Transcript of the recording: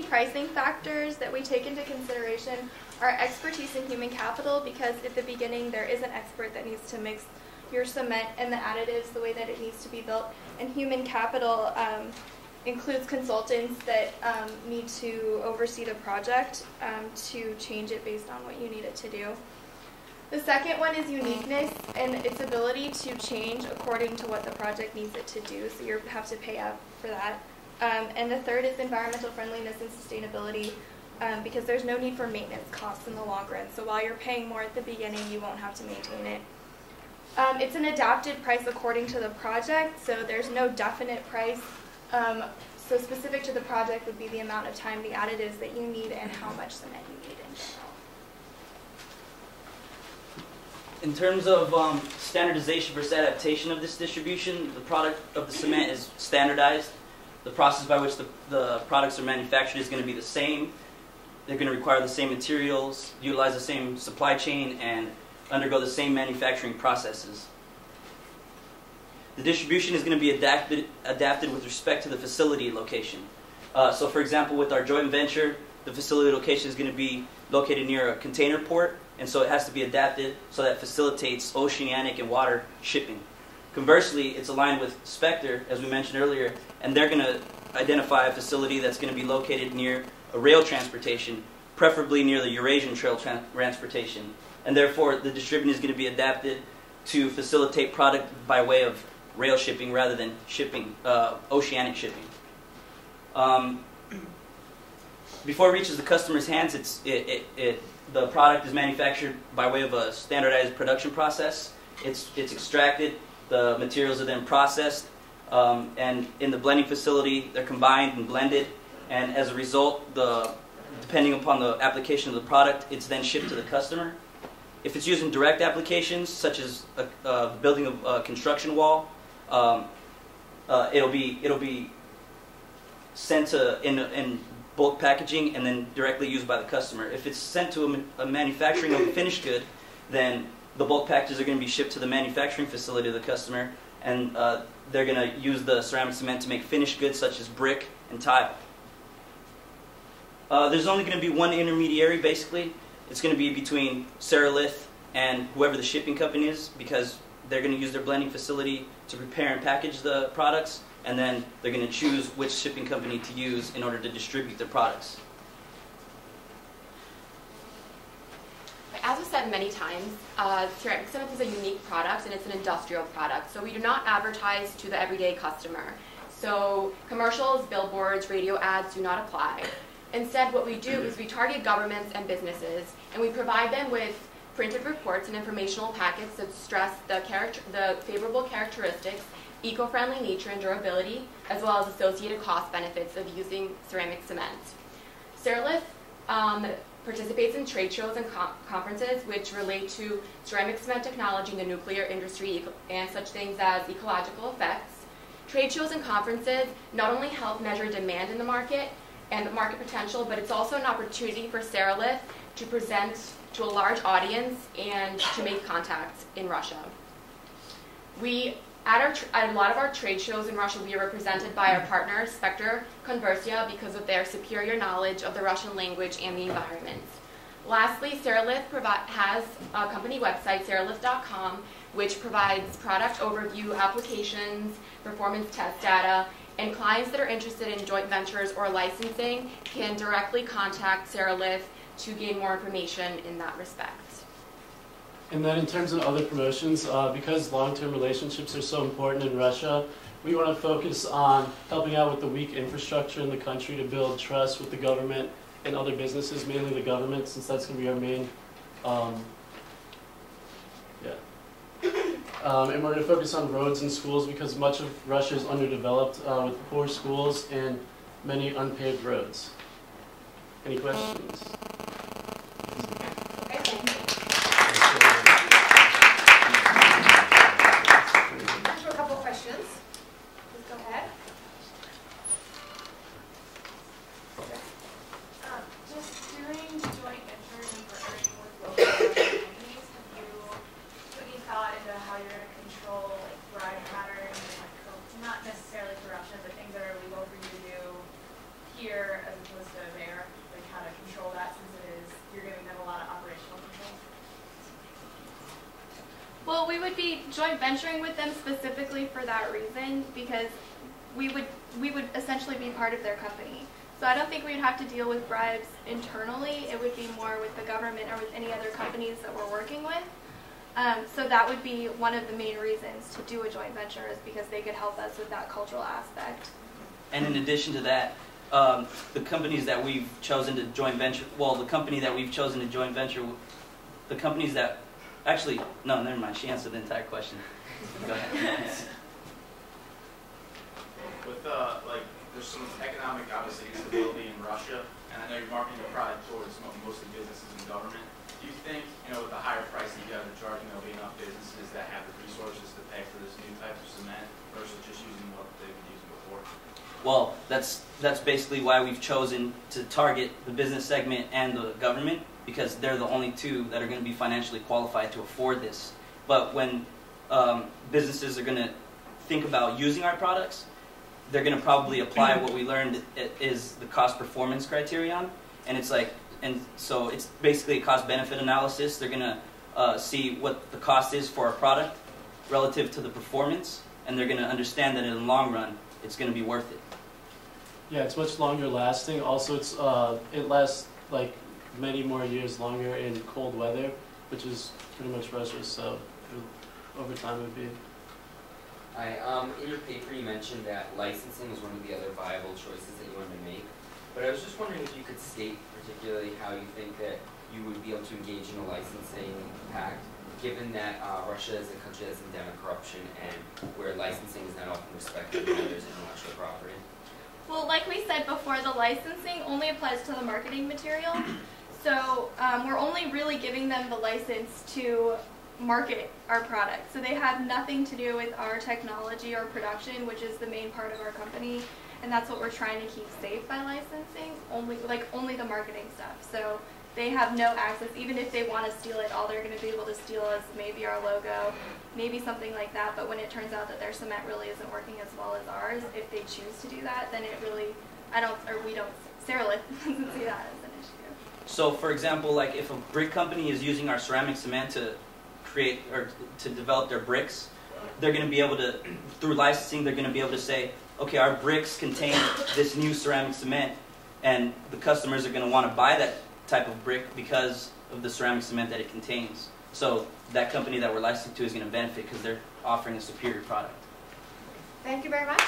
pricing factors that we take into consideration are expertise in human capital, because at the beginning there is an expert that needs to mix your cement and the additives the way that it needs to be built. And human capital includes consultants that need to oversee the project to change it based on what you need it to do. The second one is uniqueness and its ability to change according to what the project needs it to do, so you have to pay up for that. And the third is environmental friendliness and sustainability, because there's no need for maintenance costs in the long run. So while you're paying more at the beginning, you won't have to maintain it. It's an adapted price according to the project, so there's no definite price. So specific to the project would be the amount of time, the additives that you need, and how much cement you need in general. In terms of standardization versus adaptation of this distribution, the product of the cement is standardized. The process by which the products are manufactured is going to be the same. They're going to require the same materials, utilize the same supply chain, and undergo the same manufacturing processes. The distribution is going to be adapted with respect to the facility location. So for example, with our joint venture, the facility location is going to be located near a container port, and so it has to be adapted so that facilitates oceanic and water shipping. Conversely, it's aligned with Spectre, as we mentioned earlier, and they're going to identify a facility that's going to be located near a rail transportation, preferably near the Eurasian Trail transportation. And therefore, the distribution is going to be adapted to facilitate product by way of rail shipping rather than shipping, oceanic shipping. Before it reaches the customer's hands, the product is manufactured by way of a standardized production process. It's extracted, the materials are then processed, and in the blending facility, they're combined and blended, and as a result, depending upon the application of the product, it's then shipped to the customer. If it's used in direct applications, such as building a construction wall, it'll be sent to in bulk packaging and then directly used by the customer. If it's sent to a manufacturing of a finished good, then the bulk packages are going to be shipped to the manufacturing facility of the customer, and they're going to use the ceramic cement to make finished goods such as brick and tile. There's only going to be one intermediary, basically. It's going to be between CeraLith and whoever the shipping company is, because they're going to use their blending facility to prepare and package the products, and then they're going to choose which shipping company to use in order to distribute their products. As was said many times, ceramic cement is a unique product, and it's an industrial product. So we do not advertise to the everyday customer. So commercials, billboards, radio ads do not apply. Instead, what we do is we target governments and businesses, and we provide them with printed reports and informational packets that stress the favorable characteristics, eco-friendly nature and durability, as well as associated cost benefits of using ceramic cement. CeraLith participates in trade shows and conferences which relate to ceramic cement technology in the nuclear industry and such things as ecological effects. Trade shows and conferences not only help measure demand in the market and the market potential, but it's also an opportunity for CeraLith to present to a large audience and to make contacts in Russia. At a lot of our trade shows in Russia, we are represented by our partner, Spectre Conversia, because of their superior knowledge of the Russian language and the environment. Lastly, CeraLith has a company website, CeraLith.com, which provides product overview, applications, performance test data, and clients that are interested in joint ventures or licensing can directly contact CeraLith to gain more information in that respect. And then in terms of other promotions, because long-term relationships are so important in Russia, we want to focus on helping out with the weak infrastructure in the country to build trust with the government and other businesses, mainly the government, since that's going to be our main, and we're going to focus on roads and schools because much of Russia is underdeveloped with poor schools and many unpaved roads. Any questions? Not necessarily corruption, but things that are illegal for you to do here as opposed as to there, like how to control that since you're giving them a lot of operational control? Well, we would be joint venturing with them specifically for that reason because we would essentially be part of their company. So I don't think we'd have to deal with bribes internally. It would be more with the government or with any other companies that we're working with. So that would be one of the main reasons to do a joint venture is because they could help us with that cultural aspect. And in addition to that, the companies that we've chosen to joint venture, well, the company that we've chosen to joint venture, the companies that, actually, no, never mind, she answered the entire question. Go ahead. With, there's some economic, obviously, instability in Russia, and I know you're marketing the product towards mostly businesses and government. Do you think, with the higher price that you guys are charging, there'll be enough businesses that have the resources to pay for this new type of cement versus just using what they've been using before? Well, that's basically why we've chosen to target the business segment and the government, because they're the only two that are going to be financially qualified to afford this. But when businesses are going to think about using our products, they're going to probably apply what we learned is the cost performance criterion, and so it's basically a cost benefit analysis. They're going to see what the cost is for our product relative to the performance, and they're going to understand that in the long run it's going to be worth it. Yeah, it's much longer lasting. Also, it lasts like many more years longer in cold weather, which is pretty much Russia. So over time it would be. In your paper you mentioned that licensing was one of the other viable choices that you wanted to make, but I was just wondering if you could state particularly how you think that you would be able to engage in a licensing pact, given that Russia is a country that's endemic corruption and where licensing is not often respected when there's intellectual property. Well, like we said before, the licensing only applies to the marketing material. So we're only really giving them the license to market our product. So they have nothing to do with our technology or production, which is the main part of our company. And that's what we're trying to keep safe by licensing, only the marketing stuff. So they have no access, even if they want to steal it, all they're going to be able to steal is maybe our logo, maybe something like that. But when it turns out that their cement really isn't working as well as ours, if they choose to do that, then it really, CeraLith doesn't see that as an issue. So for example, like if a brick company is using our ceramic cement to create or to develop their bricks, they're going to be able to, through licensing, they're going to be able to say, okay, our bricks contain this new ceramic cement, and the customers are going to want to buy that type of brick because of the ceramic cement that it contains. So that company that we're licensed to is going to benefit because they're offering a superior product. Thank you very much.